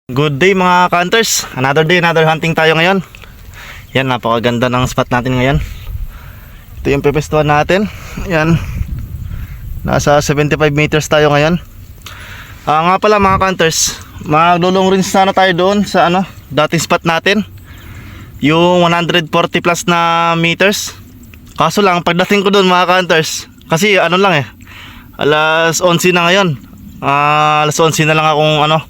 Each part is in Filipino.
Good day mga hunters. Another day, another hunting tayo ngayon. Yan, napakaganda ng spot natin ngayon. Ito yung pepestuhan natin. Yan. Nasa 75 meters tayo ngayon. Nga pala mga hunters, maglulong rin sana tayo doon sa dating spot natin. Yung 140 plus na meters. Kaso lang, pagdating ko doon mga hunters, kasi alas 11 na ngayon. Alas 11 na lang akong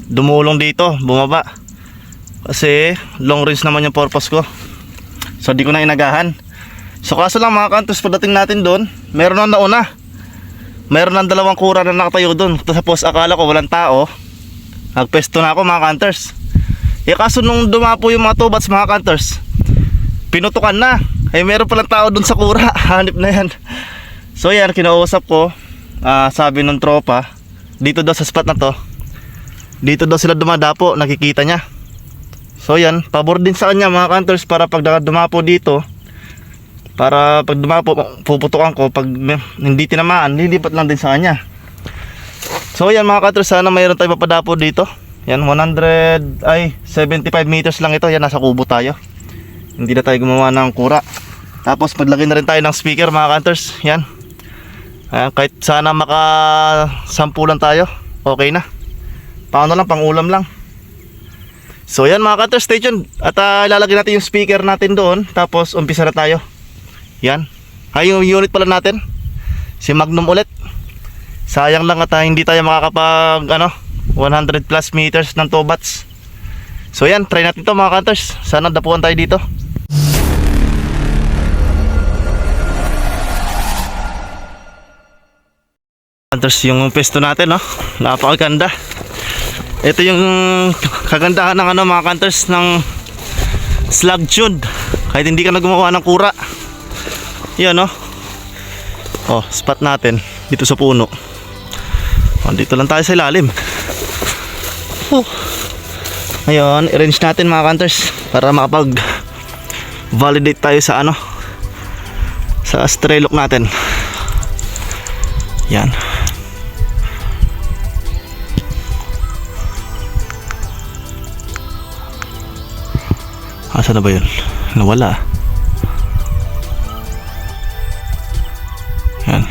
dumulong dito, bumaba. Kasi long range naman yung purpose ko. So di ko na inagahan. So kaso lang mga hunters, pagdating natin doon, meron na nauna. Meron ng dalawang kura na nakatayo doon. Tapos akala ko walang tao. Nagpesto na ako mga hunters. Kaso nung dumapo yung mga tubats mga hunters, pinutukan na. Meron palang tao doon sa kura. Hanip na yan. So yan, kinausap ko. Sabi ng tropa, dito daw sa spot na to, dito daw sila dumadapo, nakikita niya. So yan, pabor din sa kanya mga hunters, para pag dumapo dito, para pag dumapo, puputukan ko. Pag hindi tinamaan, lilipat lang din sa kanya. So yan mga hunters, sana mayroon tayo mapadapo dito. Yan, 75 meters lang ito. Yan, nasa kubo tayo. Hindi na tayo gumawa ng kura. Tapos maglagay na rin tayo ng speaker mga hunters. Yan. Kahit sana makasampulan tayo, okay na. Paano lang, pang ulam lang. So yan mga hunters, stay tuned. At ilalagay natin yung speaker natin doon. Tapos umpisa na tayo. Yan. Yung unit pala natin, si Magnum ulit. Sayang lang at hindi tayo makakapag 100 plus meters ng tobats. So yan, try natin to mga hunters. Sana dapuan tayo dito. Hunters, yung pesto natin, napakaganda. Ito yung kagandahan ng mga hunters, ng slug tune. Kahit hindi ka na gumawa ng kura. Yan spot natin dito sa puno. Dito lang tayo sa ilalim. Ngayon, i-range natin mga hunters para makapag validate tayo sa sa stray look natin. Yan. Asa na ba yun? Nawala. Yan.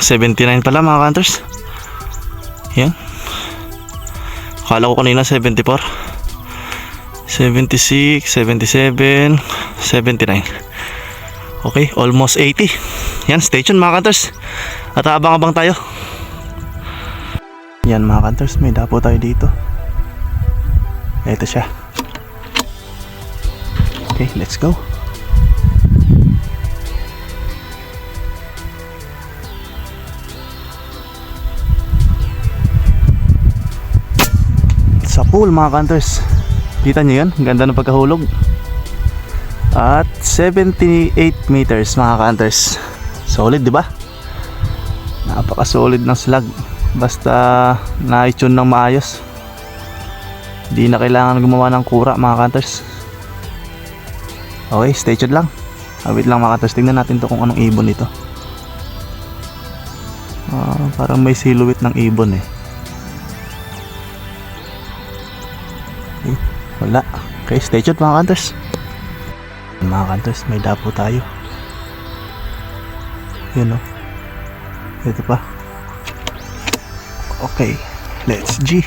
79 pala mga hunters. Yan. Akala ko kanina 74, 76, 77, 79. Okay, almost 80. Yan, stay tuned mga hunters. At abang-abang tayo. Yan mga hunters, may dapo tayo dito. Ito siya. Okay, let's go. Sa pool mga hunters, kita nyo yan, ganda ng pagkahulog. At 78 meters mga hunters. Solid, di ba? Napaka solid ng slug. Basta na-tune ng maayos, di na kailangan gumawa ng kura mga hunters. Okay, stay tuned lang. Wait lang mga hunters, tingnan natin to kung anong ibon ito. Parang may silhouette ng ibon eh. Wala. Okay, stay tuned mga hunters. Mga hunters, may dapo tayo. Yun ito pa. Okay, let's G.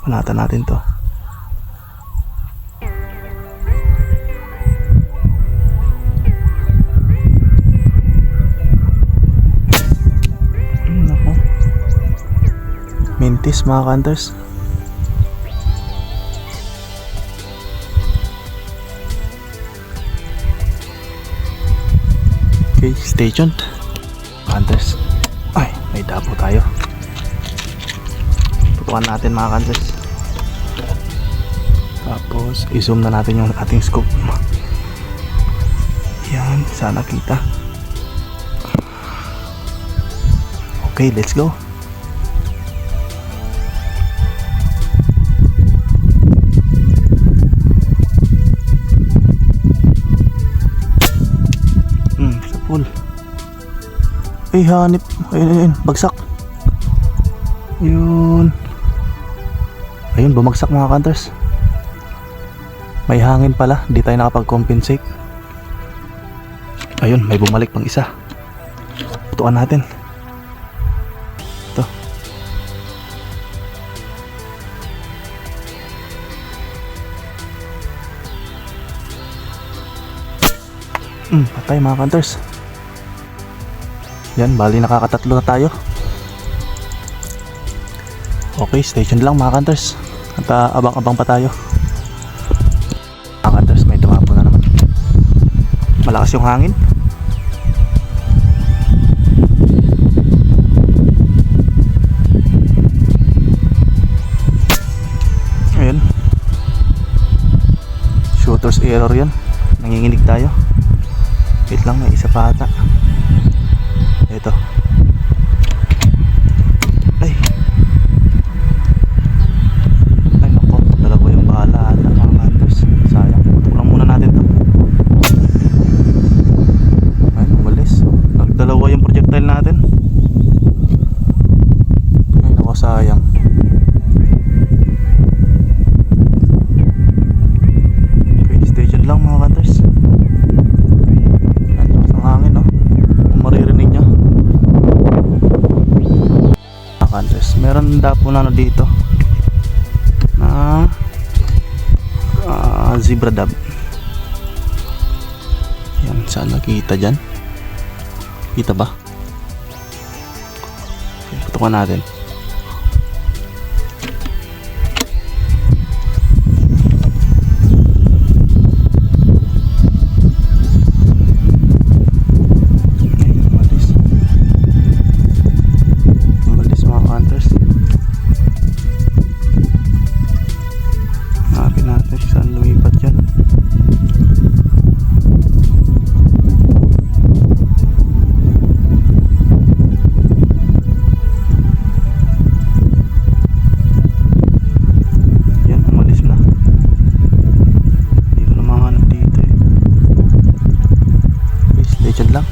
Panatan natin to. Nako. Mintis mga hunters. Okay, stay tuned hunters. Ay, may dapo tayo. Tutukan natin mga hunters. Tapos i-zoom na natin yung ating scope. Yan, sana kita. Okay, let's go. Sa pool. Ay, hanip. Ayun, ayun, bagsak. Yun. Ayun, bumagsak mga hunters. May hangin pala, di tayo nakapag-compensate. Ayun, may bumalik pang isa. Putukan natin. Ito. Patay mga hunters. Yan, bali nakakatatlo na tayo. Okay, station lang mga hunters. At abang-abang pa tayo. Mga hunters, may tumapo na naman. Malakas yung hangin. Ayan. Shooter's error yan. Nanginginig tayo. Wait lang, may isa pa ata. Ito. Ay. Ay nako, dalawa yung bala ata mga hunters. Sayang, putok lang muna natin to. Ay, umalis. Nagdalawa yung projectile natin. Ay nako, sayang. Okay, station lang mga hunters. Ay, lakas ng hangin, no? Kung maririnig nyo. Hunters, meron dapo na dito na zebra dove. Yan, saan nakita dyan? Kita ba? Okay, putukan natin. Lang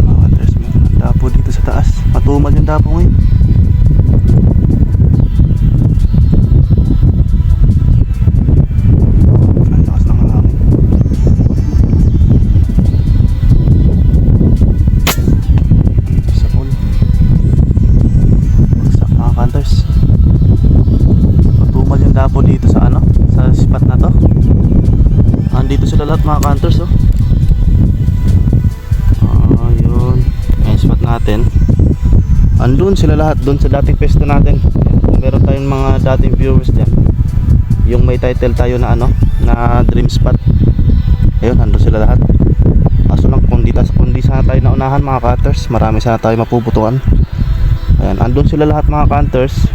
mga hunters, meron dapo dito sa taas. Matumal yung dapo ngayon. Ang lakas ng hangin. Sa pool bagsak mga hunters. Matumal yung dapo dito sa ano, sa spot na to. Andito sila lahat mga hunters, oh. Spot natin, andun sila lahat dun sa dating pesto natin. Kung meron tayong mga dating viewers dyan, yung may title tayo na ano, na dream spot, ayun, andun sila lahat. Kaso lang kung di sana tayo naunahan mga cutters, marami sana tayo mapuputuan. Ayan, andun sila lahat mga cutters.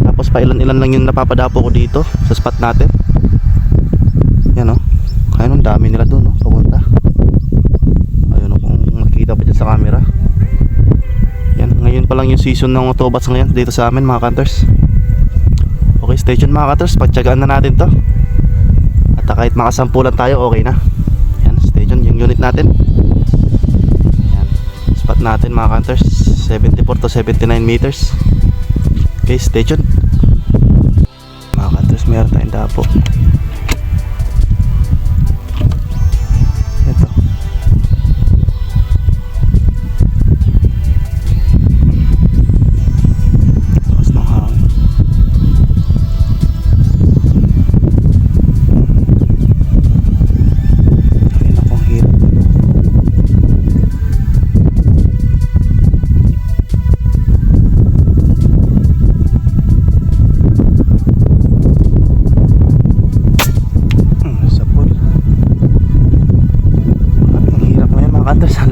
Tapos pa ilan-ilan lang yung napapadapo ko dito sa spot natin. Yan, oh. Ayun, ang dami nila dun, oh, papunta. Kita pa dyan sa camera. Yan, ngayon pa lang yung season ng autobots ngayon dito sa amin mga cutters. Okay, station mga cutters, pagtyagaan na natin to. At kahit makasampulan tayo, okay na. Yan, station yung unit natin. Yan, spot natin mga cutters, 74 to 79 meters. Okay, station. Mga cutters, meron tayong dapo.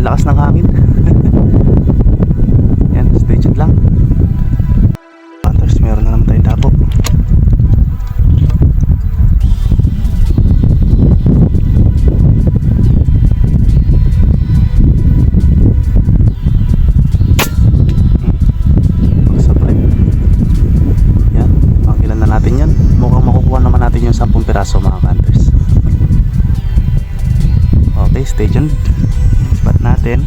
Lakas ng hangin. Yan, stay tuned lang. Hunters, meron na naman tayong dapo. Magsabay. Yan, pangilan na natin yan. Mukhang makukuha naman natin yung 10 piraso mga hunters. Okay, stay tuned. Spot natin.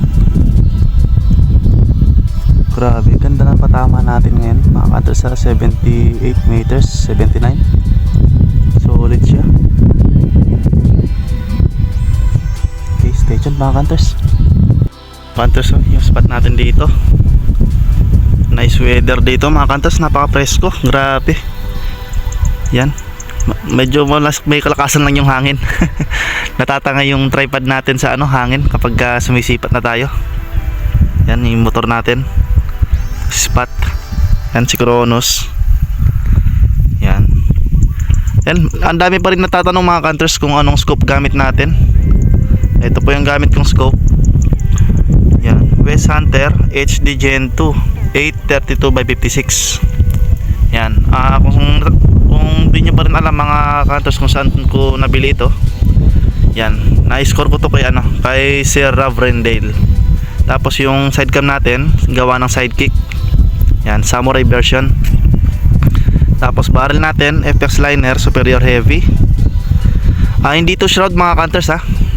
Grabe, ganda ng patama natin ngayon mga ka-hunters sa 78 meters, 79. Solid siya. Okay, stay tuned mga ka-hunters. Ka-hunters, yung spot natin dito. Nice weather dito mga ka-hunters, napaka-presko. Grabe. Yan. Medyo may kalakasan lang yung hangin. Natatanga yung tripod natin sa hangin kapag sumisipat na tayo. Yan yung motor natin. Spot. Yan si Kronos. Yan. Yan, ang dami pa rin natatanong mga ka-hunters kung anong scope gamit natin. Ito po yung gamit kong scope. Yan, West Hunter HD Gen 2 832x56. Yan. Kung di nyo pa rin alam mga ka-hunters kung saan ko nabili ito. Yan, na-score ko to kay Sir Rav Rendale. Tapos yung sidecam natin gawa ng sidekick. Yan, samurai version. Tapos barrel natin FX liner superior heavy. Hindi to shroud mga ka-hunters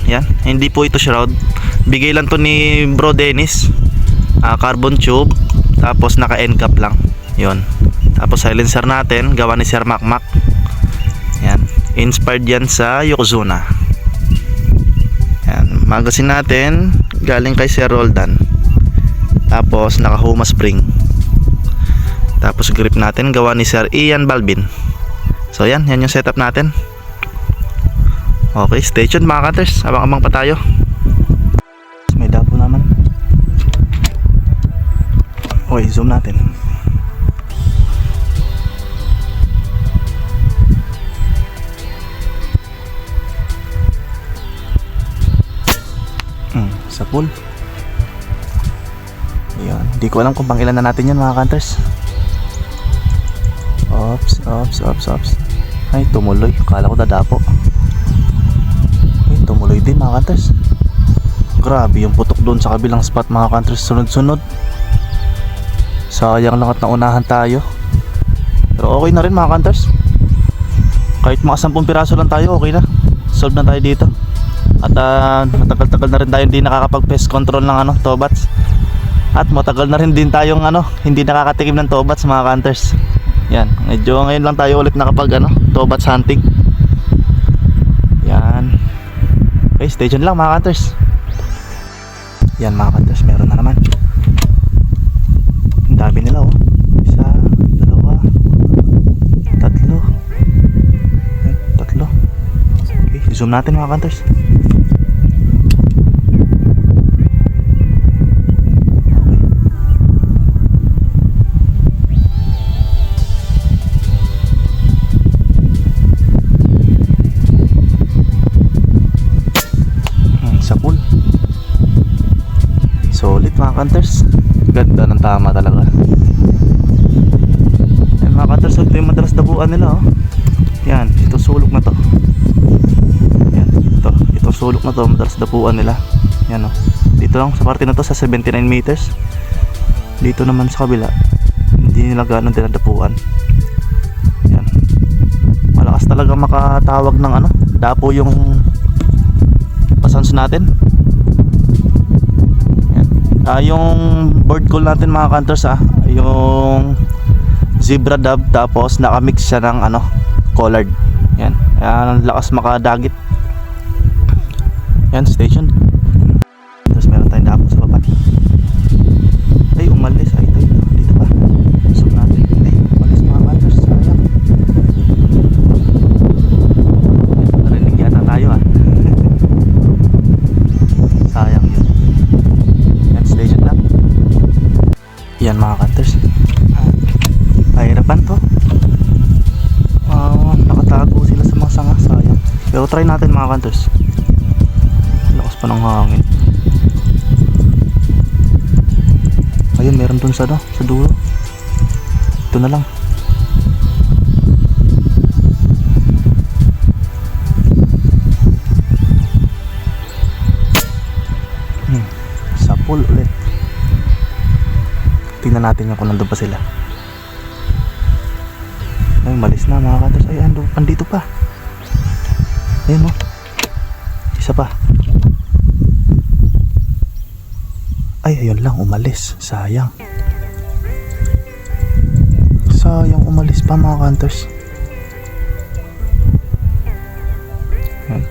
Yan, hindi po ito shroud. Bigay lang to ni Bro Dennis. Carbon tube. Tapos naka end cap lang. Yon. Tapos silencer natin gawa ni Sir Macmac. Yan, inspired yan sa Yokozuna. Yan, magazine natin galing kay Sir Roldan. Tapos naka Huma spring. Tapos grip natin gawa ni Sir Ian Balbin. So yan yung setup natin. Okay, stay tuned mga ka-hunters. Abang-abang pa tayo. May dapo naman. Okay, zoom natin. Sa pool. Ayan, hindi ko alam kung pang ilan na natin yan mga ka-hunters. Ops. Ay, tumuloy. Akala ko dadapo. Ay, tumuloy din mga ka-hunters. Grabe yung putok doon sa kabilang spot mga ka-hunters. Sunod-sunod. Sayang lang at naunahan tayo. Pero okay na rin mga ka-hunters. Kahit mga 10 piraso lang tayo, okay na. Solve na tayo dito. At matagal-tagal na rin tayo hindi nakakapag-pest control ng tobats. At matagal na rin din tayong hindi nakakatikim ng tobats mga ka-hunters. Yan, medyo ngayon lang tayo ulit nakapag tobats hunting. Yan. Okay, stay tuned lang mga ka-hunters. Yan mga ka-hunters, meron na naman. Ang dami nila Isa, dalawa, tatlo. Okay, zoom natin mga ka-hunters. Sa pool. Solid mga ka-hunters. Ganda ng tama talaga. Yan mga ka-hunters, ito yung madalas dabuan nila Yan, ito sulok na to. Yan, ito sulok na to, madalas dabuan nila. Yan dito lang sa parte na to sa 79 meters. Dito naman sa kabila hindi nila gano'n dinadapuan. Yan, malakas talaga makatawag ng dapo yung pasans natin. Yan. Yung board call natin mga ka-hunters yung zebra dub, tapos nakamix siya ng collard. Yan, ang lakas makadagit. Yan, station. Tapos meron tayong dapo sa baba. Ay, umalis. Ay, dito pa. Zoom natin. Ay, umalis mga ka-hunters. Sayang. Narinig yata tayo sayang yun. Yan, station lang. Yan mga ka-hunters. Pahirapan to. Nakatago sila sa mga sanga. Sayang. Pero try natin mga ka-hunters. Lakas pa ng hangin. Ayun, meron dun sa dulo. Ito na lang. Sa pool ulit. Tingnan natin kung nandun pa sila. Ay, malis na mga ka-hunters. Ay, andito pa. Ayun isa pa. Ay, ayun lang, umalis. Sayang. Sayang, umalis pa mga hunters. Yan.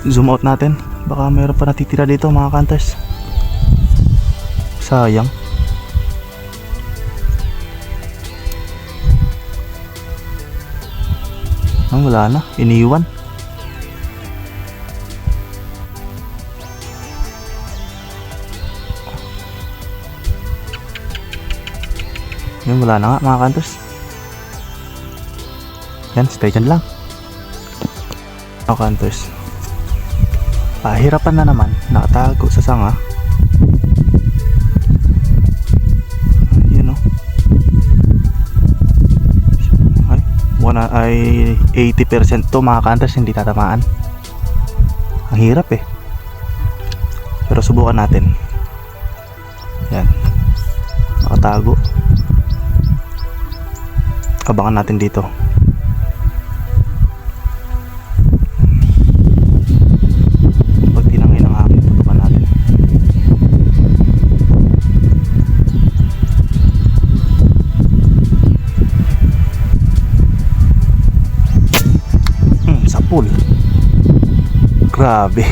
Zoom out natin. Baka mayroon pa natitira dito mga hunters. Sayang. Wala na, iniwan. Yun, wala na nga mga hunters. Yan, stay dyan lang mga hunters. Pahirapan na naman, nakatago sa sanga. Yun o. Ay 80% to mga hunters, hindi tatamaan. Ang hirap eh. Pero subukan natin. Yan, nakatago. Abangan natin dito. Pag tinangay ng hangin, tutukan natin. Sa pool. Grabe.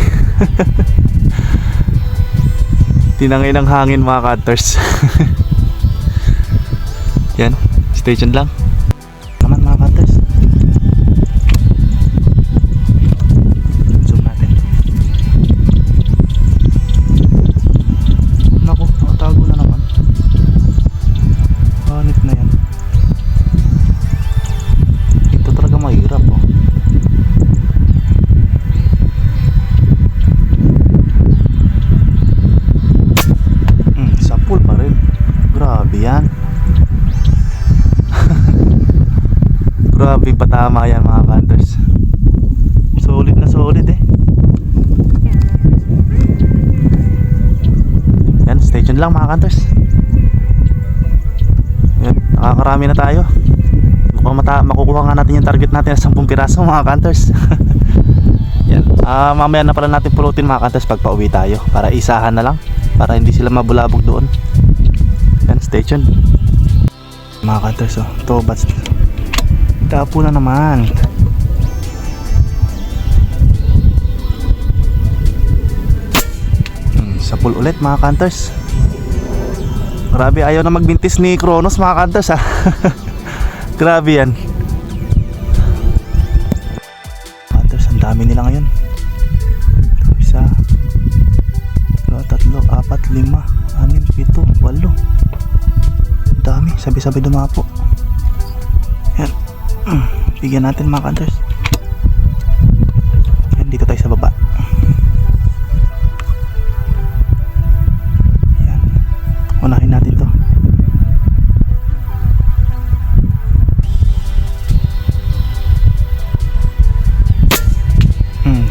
Tinangay ng hangin mga hunters. Yan, stay tuned lang. Naman mga hunters. Zoom natin. Naku, nakatago na naman. Hanip na yan. Ito talaga mahirap oh. Sa pool pa rin. Grabe yan. Grabe patama yan mga hunters. Solid na solid eh. Yan, stay tuned lang mga hunters. Yan, nakakarami na tayo. Mukhang makukuha nga natin yung target natin na 10 piraso mga hunters. Yan, mamaya na pala natin pulutin mga hunters pag pauwi tayo, para isahan na lang, para hindi sila mabulabog doon. Yan, stay tuned mga hunters. Oh, tobats. Tapo na naman. Sa pool ulit mga hunters. Grabe, ayaw na magbintis ni Kronos mga hunters ha. Grabe yan. Hunters, ang dami nila ngayon. Isa, dalawa, tatlo, apat, lima, anim, pito, walo. Ang dami, sabi-sabi dumapo. Yan. Bigyan natin mga hunters. Yan, dito tayo sa baba. Yan, unahin natin to.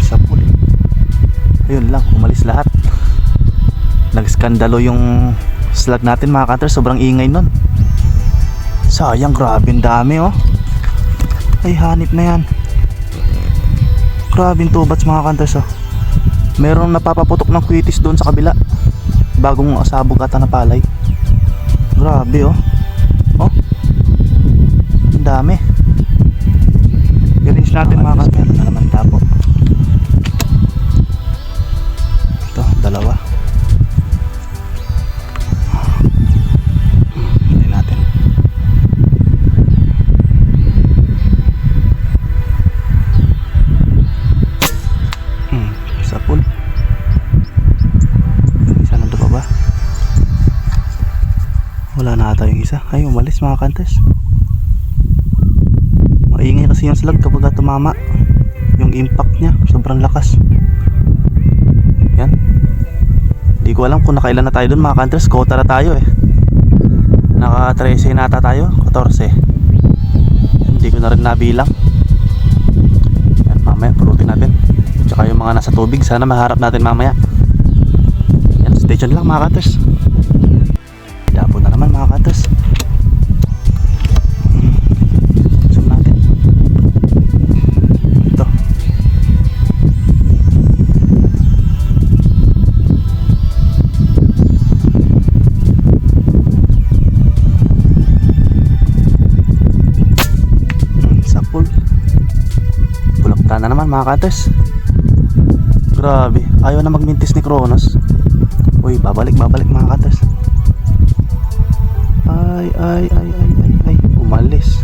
Sa pool. Ayun lang, umalis lahat. Nagskandalo yung slug natin mga hunters. Sobrang ingay nun. Sayang, grabe ang dami oh. Ay, hanip na yan. Grabing tubats mga hunters oh. Merong napapaputok ng kwitis doon sa kabila. Bagong asabog ata na palay. Grabe oh. Oh, ang dami. I-rinse natin mga hunters. Meron na naman tapo. Ito, dalawa. Hindi natin. Sa pool. Isa nandun pa ba? Wala na ata yung isa. Ay, umalis mga hunters. Maingay kasi yung slug kapag tumama. Yung impact niya sobrang lakas. Yan. Hindi ko alam kung nakailan na tayo dun mga hunters. Kota na tayo eh. Naka 13 na ata tayo. 14. Hindi ko na rin nabilang. Yan, mamaya pulutin natin. Tsaka yung mga nasa tubig, sana maharap natin mamaya. Yan, stay tuned lang mga hunters. Dapo na naman mga hunters. Zoom natin. Ito. Wala na naman mga cutters. Grabe, ayaw na magmintis ni Kronos. Uy, babalik mga cutters. Ay, umalis.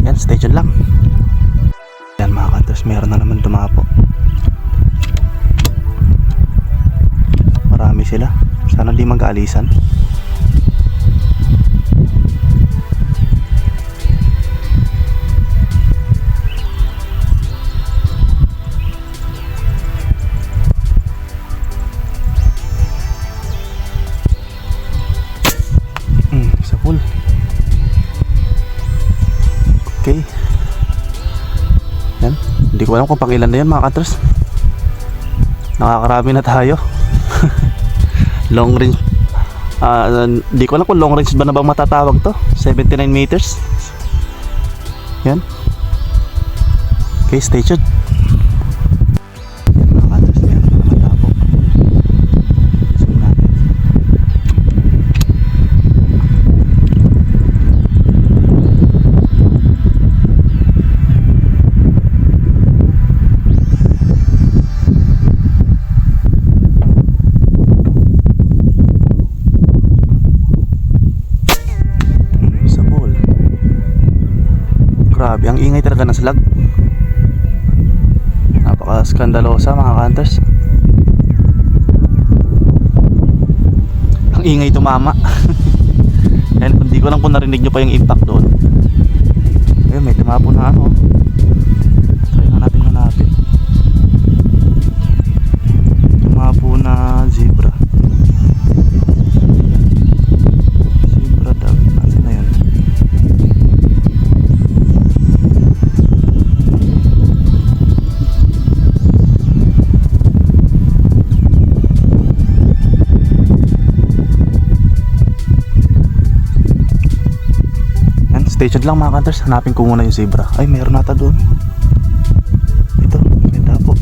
Yan, stay tuned lang. Yan mga cutters, meron na naman dumapo. Marami sila. Sana di mag-aalisan. Sa pool. Okay. Yan. Hindi ko alam kung pang ilan na yan mga cutters. Nakakarami na tayo. Long range. Hindi ko alam kung long range ba na bang matatawag to. 79 meters. Yan. Okay, stay tuned. Yan mga cutters. Meron na naman tapo. Zoom natin. Grabe, ang ingay talaga ng slag. Napaka-skandalosa mga cutters. Ang ingay tumama. Yan, hindi ko lang kung narinig nyo pa yung impact doon. Ayun, may tumapo na ano. Try na natin hanapin. Tumapo na zebra. Zebra dog. Nasaan na yun? Stay tuned lang mga cutters. Hanapin ko muna yung zebra. Ay, meron nata doon. Ito, may tapo.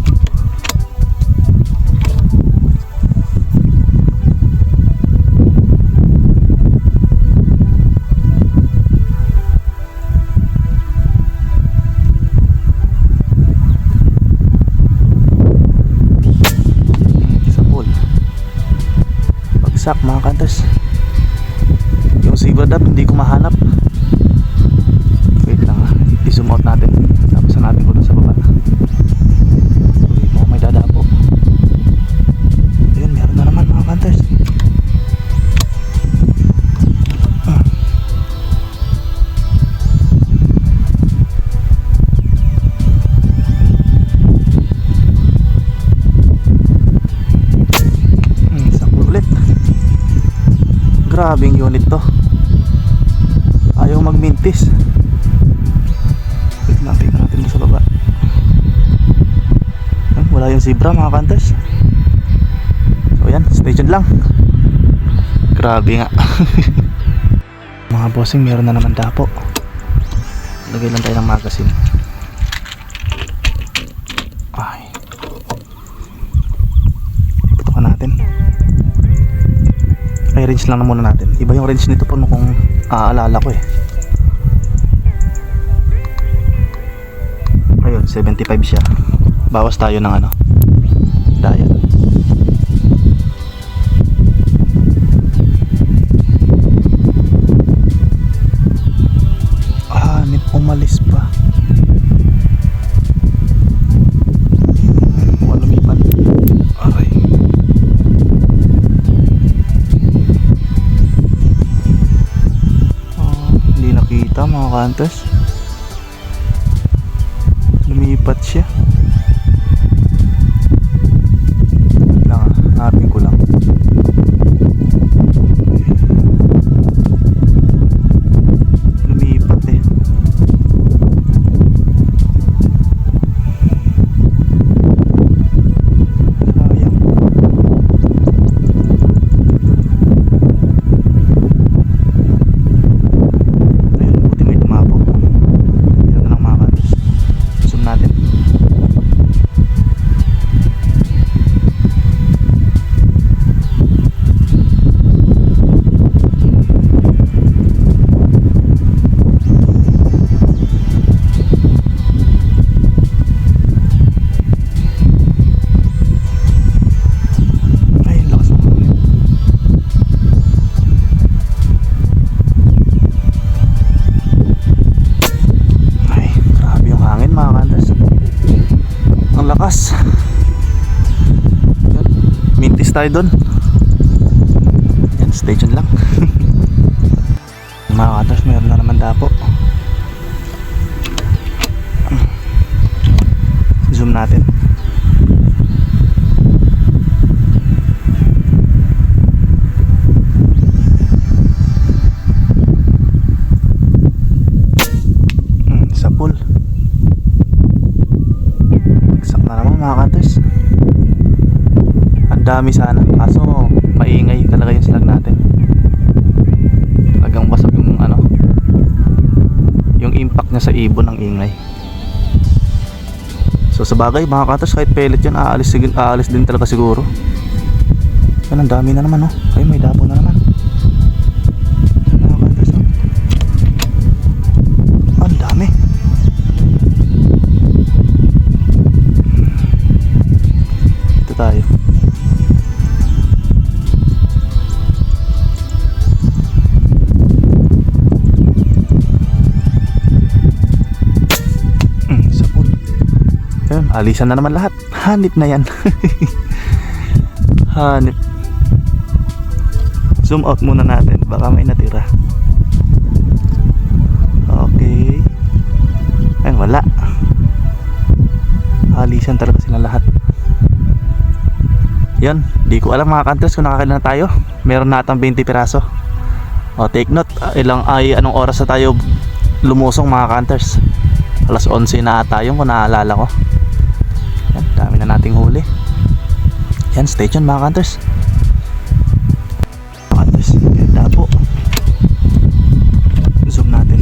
Sa pool. Bagsak mga cutters. Yung zebra dab hindi ko mahanap. I-zoom out natin. Tapos hanapin ko doon sa baba. Uy, mukhang may dadapo. Ayun, meron na naman mga cutters. Sakul ulit. Grabing unit to. Ayaw magmintis. Tingnan natin sa baba. Wala yung zebra mga cutters. So yan, stay tuned lang. Grabe nga. Mga bossing, meron na naman dapo. Lagay lang tayo ng magazine. Ay, putukan natin. Ay, range lang na muna natin. Iba yung range nito po kung aalala ko eh. Ayun, 75 siya. Bawas tayo ng ano, dial. May umalis pa. Wala lumipan. Aray. Hindi nakita mga cutters. Lumipat siya. Wait lang, hanapin ko lang. Lumipat eh. Sayang. Ayun, buti may tumapo. Yun na lang mga cutters. Zoom natin. tayo doon. Yan, stay tuned lang. Mga ka-hunters, meron na naman dapo. Zoom natin. Sa pool. Bagsak na naman mga ka-hunters. Ang dami sana, kaso maingay talaga yung slag natin. Talagang basag yung ano, yung impact niya sa ibon ng ingay. So sa bagay mga ka-hunters, kahit pellet yan, aalis din talaga siguro. Yan, ang dami na naman oh. Ay, may dapo na naman mga ka-hunters oh. Ang dami. Ito tayo. Alisan na naman lahat. Hanip na yan. Hanip. Zoom out muna natin, baka may natira. Okay. Ayun, wala. Alisan talaga sila lahat. Yan, di ko alam mga ka-hunters kung nakakailan na tayo. Meron na atang 20 piraso. O, take note, anong oras na tayo lumusong mga ka-hunters. Alas 11 na ata yung kung naalala ko. Yan, dami na nating huli. Yan, stay tuned mga ka-hunters. Mga ka-hunters, yan dapo. Zoom natin.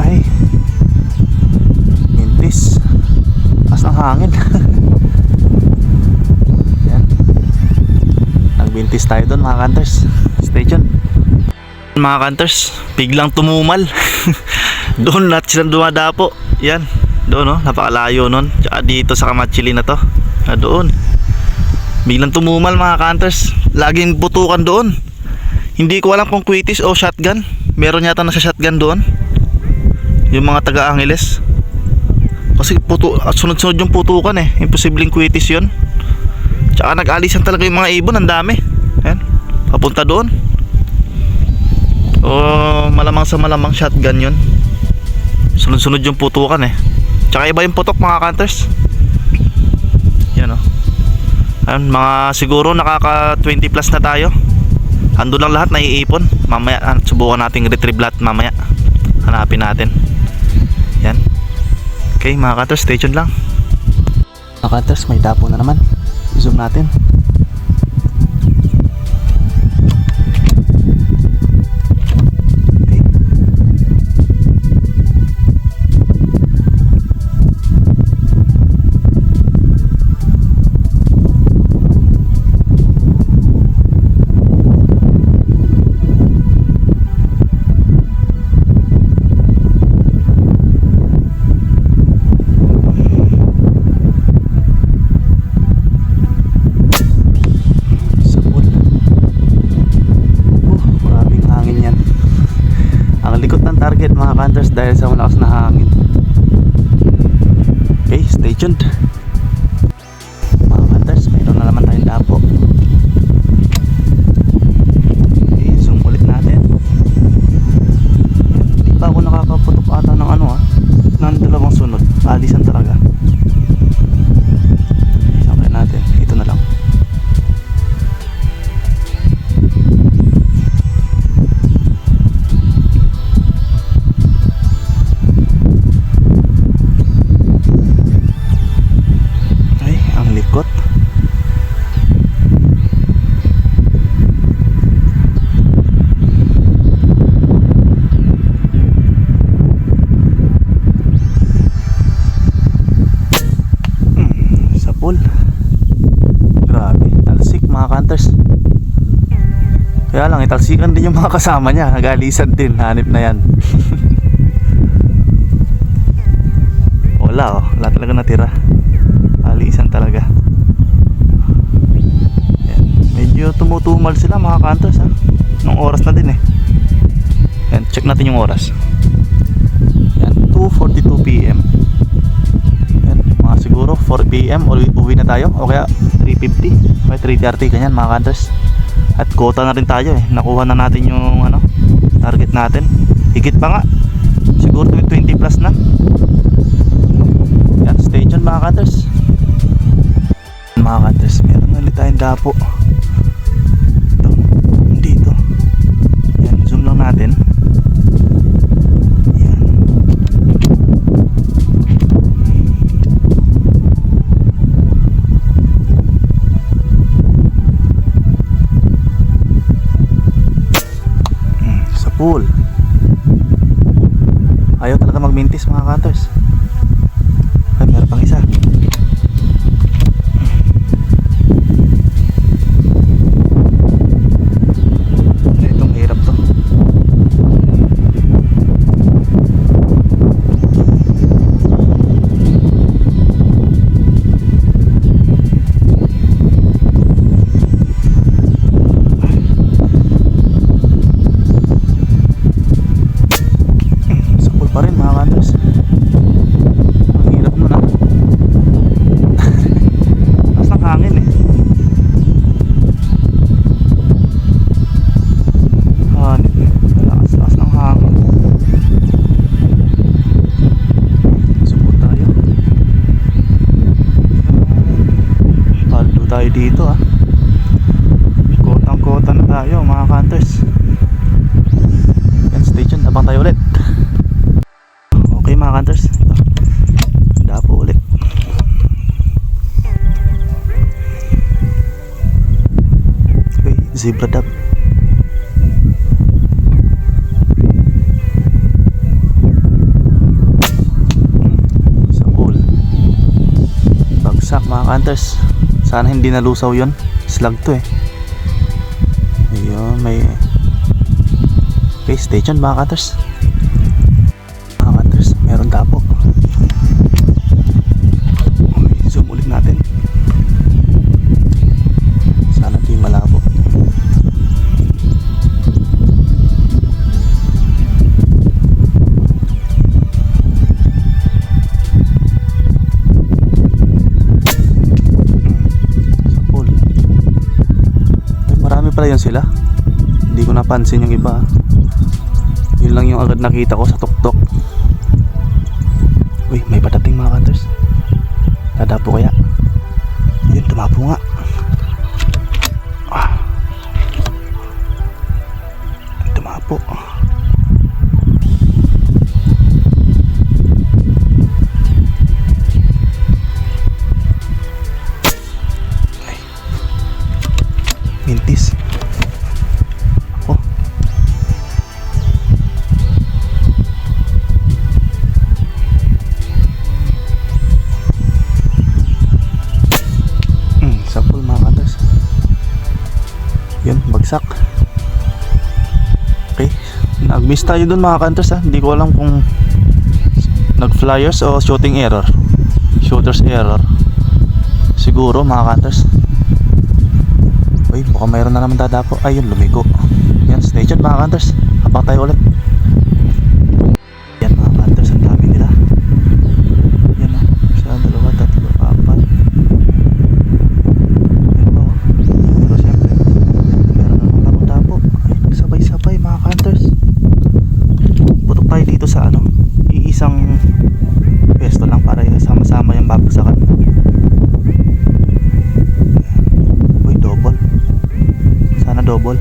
Ay, mintis. Hangin. Yan. Nagbintis tayo doon mga ka-hunters. Stay tuned. Mga ka-hunters, biglang tumumal. Doon lahat silang dumadapo. Yan. Doon oh, napakalayo nun. Tsaka dito sa Kamachili na to. Doon. Biglang tumumal mga ka-hunters. Laging putukan doon. Hindi ko alam kung quitis o shotgun. Meron yata na sa shotgun doon. Yung mga taga-Angeles. Kasi sunod-sunod yung putukan eh. Imposibleng quitis yun. Tsaka nag-alisan talaga yung mga ibon. Ang dami. Ayan. Papunta doon. O malamang sa malamang shotgun yun. Sunod-sunod yung putukan eh. Tsaka iba yung putok mga ka-hunters. Yan o. Ayan, mga siguro nakaka 20 plus na tayo. Ando lang lahat, naiipon. Mamaya subukan nating retrieve lahat mamaya. Hanapin natin. Yan. Okay mga ka-hunters, stay tuned lang. Mga ka-hunters, may dapo na naman. Zoom natin. Okay. Target mga ka-hunters dahil sa malakas na hangin. Okay, stay tuned. Mga ka-hunters, mayroon na naman tayong dapo. Okay, zoom ulit natin. Hindi pa ako nakakaputok ata ng ng dalawang sunod. Alisan talaga. Isang natin, ito na lang. Grabe, talsik mga ka-hunters. Kaya lang, italsikan din yung mga kasama niya. Nag-alisan din, hanip na yan. Wala talaga natira. Alisan talaga. Medyo tumutumal sila mga ka-hunters ha. Nung oras na din eh. Yan, check natin yung oras. Yan, 2:42 PM. Yan, mga siguro 4 PM uwi na tayo. O kaya 3:50, o 3:30 ganyan mga ka-hunters. At quota na rin tayo eh. Nakuha na natin yung ano, target natin. Higit pa nga. Siguro 20 plus na. Yan, stay tuned mga ka-hunters. Mga ka-hunters, meron ulit tayong dapo. Ito, dito. Yan, zoom lang natin. Yan. Sa pool. Ayaw talaga magmintis mga ka-hunters. Ay, meron pang isa. Itong hirap to. Sa pool pa rin mga ka-hunters. Ang hirap nun ah. Lakas ng hangin eh. Lakas ng hangin. Subok tayo. Paldo tayo dito ah. Kotang-kota na tayo mga ka-hunters. Yan, stay tuned, abang tayo ulit. Okay mga ka-hunters, ito, dapo ulit. Okay, zebra dab. Sa pool, bagsak mga ka-hunters. Sana hindi nalusaw yun. Slug to eh. Ayun, may... Okay, stay tuned mga ka-hunters. Mga ka-hunters, meron dapo. Okay, zoom ulit natin. Sana di malabo. Sa pool. Ay, marami pala yun sila. Hindi ko napansin yung iba. Yun lang yung agad nakita ko sa tuktok. Uy, may patating mga ka-hunters. Dadapo kaya? Yun, tumapo nga. Tumapo. Ay. Mintis. Ako. Sa pool mga ka-hunters. Yun, bagsak. Okay, nag-miss tayo dun mga ka-hunters ha. Hindi ko alam kung nag-flyers o shooting error. Shooter's error siguro mga ka-hunters. Uy, mukhang mayroon na naman dadapo. Ayun, lumiko. Yan, stay tuned mga ka-hunters. Habang tayo ulit. Yan mga ka-hunters, ang dami nila. Yan o, isa, dalawa, tatlo, apat. Yan pa o. Pero syempre, meron na naman dapo. Ay, sabay-sabay mga ka-hunters. Putok tayo dito sa ano, iisang pwesto lang para sama-sama yung babagsakan. Uy, double. Sana double.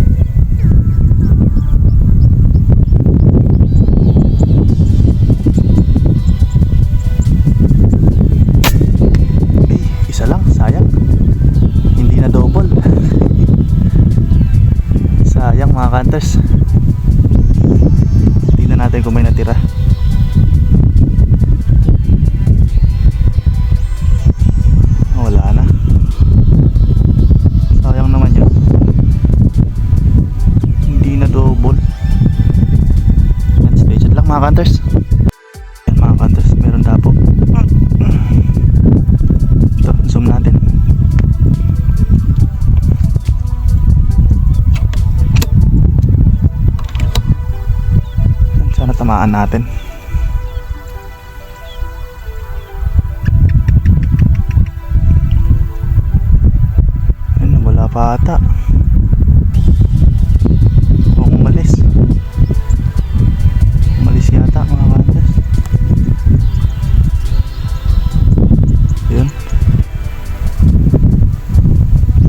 Isa lang, sayang. Hindi na double. Sayang mga ka-hunters. Tingnan natin kung may natira. Wala na. Sayang naman yun. Hindi na double. Yan, stay tuned lang mga ka-hunters. Yan mga ka-hunters, meron dapo. Ito, zoom natin. tatamaan natin. Ayun, wala pa ata. Umalis yata mga hunters. Yun.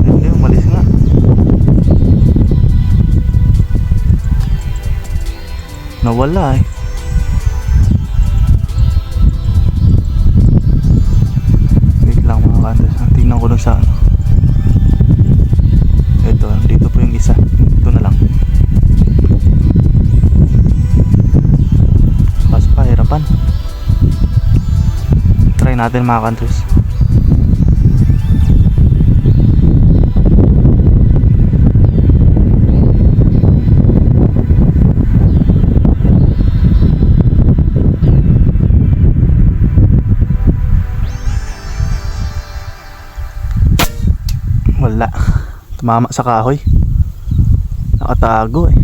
Hindi, umalis nga. Nawala eh. Wait lang mga hunters. Tingnan ko dun sa ano. Ito, dito po yung isa. Ito na lang. Pas pa, hirapan. Try natin mga hunters. Wala. Tumama sa kahoy. Nakatago eh.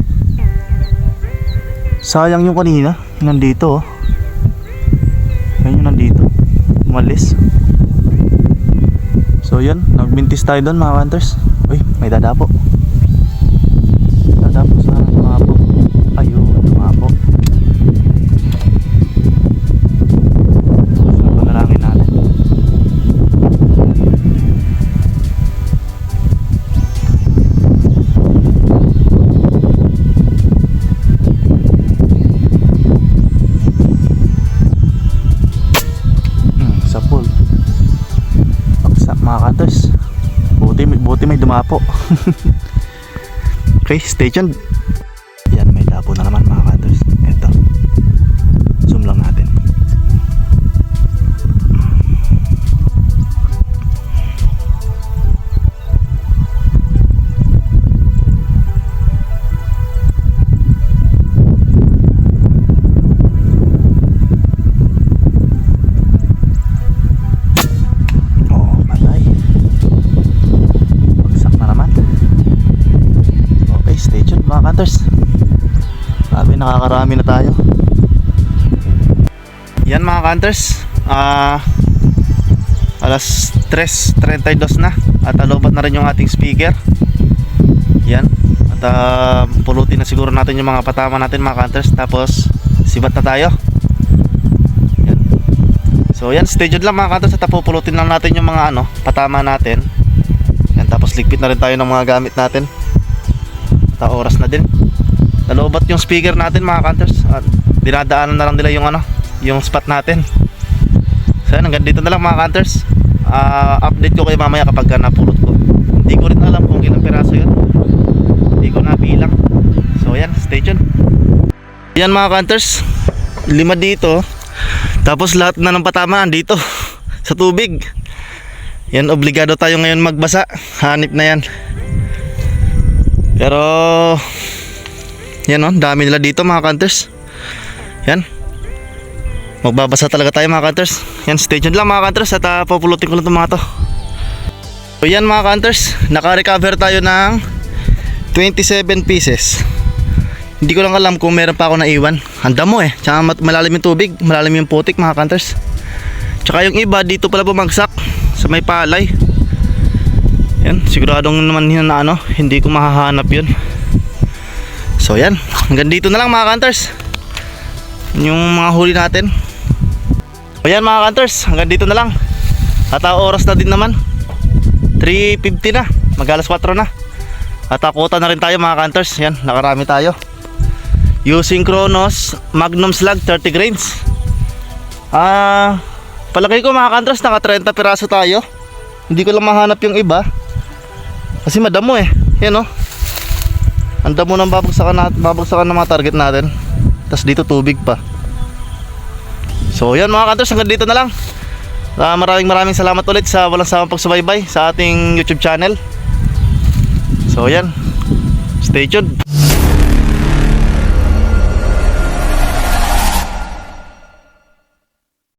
Sayang yung kanina. Nandito oh. Yan yung nandito. Umalis. So yun. Nagbintis tayo doon mga hunters. Uy, may dadapo. Dadapo sa tumapo. Ayun, tumapo. So panalangin natin. Sa pool. Paksak mga hunters. Buti may dumapo. Okay, stay tuned. Yan, may dabo na naman mga hunters. Ito. Zoom lang natin. Mga hunters, sabi nakakarami na tayo. Yan mga hunters, alas 3:32 na at alobat na rin yung ating speaker. Yan, at pulutin na siguro natin yung mga patama natin mga hunters, tapos sibat na tayo. Yan. So yan, stay tuned lang mga hunters, at pupulutin lang natin yung mga patama natin. Yan, tapos ligpit na rin tayo ng mga gamit natin. Oras na din. Nalobat yung speaker natin mga hunters. Dinadaanan na lang nila yung spot natin. So yan, hanggang dito na lang mga hunters. Update ko kayo mamaya kapag napulot ko. Hindi ko rin alam kung ilang piraso yun. Hindi ko nabilang. So yan, stay tuned. Yan mga hunters, 5 dito. Tapos lahat na ng patamaan dito sa tubig. Yan, obligado tayo ngayon magbasa. Hanip na yan. Pero yan dami nila dito mga hunters. Yan, magbabasa talaga tayo mga hunters. Yan, stay tuned lang mga hunters, at pupulutin ko lang itong mga to. So yan mga hunters, naka-recover tayo ng 27 pieces. Hindi ko lang alam kung meron pa ako naiwan. Ang damo eh, tsaka malalim yung tubig, malalim yung putik mga hunters. Tsaka yung iba dito pala bumagsak sa may palay. Yan, siguradong naman yun na hindi ko mahahanap yun. So yan, hanggang dito na lang mga hunters yung mga huli natin. O yan mga hunters, hanggang dito na lang. At oras na din naman, 3:50 na, mag-alas 4 na. At kuta na rin tayo mga hunters. Yan, nakarami tayo. Using Kronos Magnum Slug 30 grains. Palagay ko mga hunters, naka 30 piraso tayo. Hindi ko lang mahanap yung iba kasi madamo eh. Yan ang damo ng babagsakan ng mga target natin. Tapos dito tubig pa. So yan mga hunters, hanggang dito na lang. Maraming salamat ulit sa walang sawang pagsubaybay sa ating YouTube channel. So yan, stay tuned.